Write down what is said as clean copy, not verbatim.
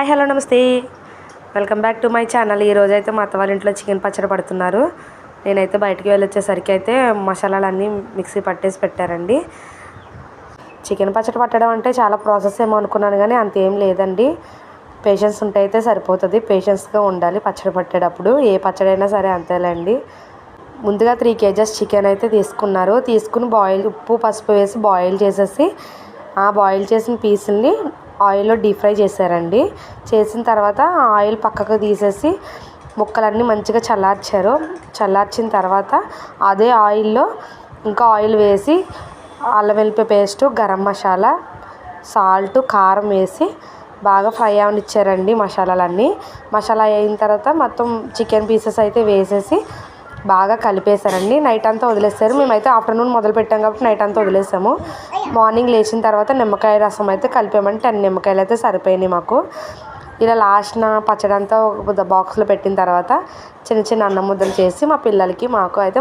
Hi hello నమస్తే, welcome back to my channel. ఈరోజు అయితే మా అత్త వాళ్ళ ఇంట్లో చికెన్ పచ్చడి పడుతున్నారు. నేనైతే బయటికి వెళ్ళొచ్చేసరికి అయితే మసాలాలన్నీ మిక్సీ పట్టేసి పెట్టారండి. చికెన్ పచ్చడి పట్టడం అంటే చాలా ప్రాసెస్ ఏమో అనుకున్నాను, కానీ అంతేం లేదండి. పేషెన్స్ ఉంటే అయితే సరిపోతుంది. పేషెన్స్గా ఉండాలి పచ్చడి పట్టేటప్పుడు. ఏ పచ్చడి అయినా సరే అంతేలేండి. ముందుగా 3 kgs చికెన్ అయితే తీసుకుని ఉప్పు పసుపు వేసి బాయిల్ చేసేసి ఆ బాయిల్ చేసిన పీసుల్ని ఆయిల్లో డీప్ ఫ్రై చేశారండి. చేసిన తర్వాత ఆయిల్ పక్కకు తీసేసి ముక్కలన్నీ మంచిగా చల్లార్చిన తర్వాత అదే ఆయిల్లో ఇంకా ఆయిల్ వేసి అల్లం వెల్లిపాయ పేస్టు, గరం మసాలా, సాల్ట్, కారం వేసి బాగా ఫ్రై అవనిచ్చారండి. మసాలా అయిన తర్వాత మొత్తం చికెన్ పీసెస్ అయితే వేసేసి బాగా కలిపేశారండి. నైట్ అంతా వదిలేస్తారు. మేమైతే ఆఫ్టర్నూన్ మొదలు పెట్టాం కాబట్టి నైట్ అంతా వదిలేసాము. మార్నింగ్ లేచిన తర్వాత నిమ్మకాయ రసం అయితే కలిపామంటే 10 నిమ్మకాయలు అయితే సరిపోయినాయి మాకు. ఇలా లాస్ట్న పచ్చడి అంతా ఒక బాక్స్లో పెట్టిన తర్వాత చిన్న చిన్న అన్నం ముద్దలు చేసి మా పిల్లలకి మాకు అయితే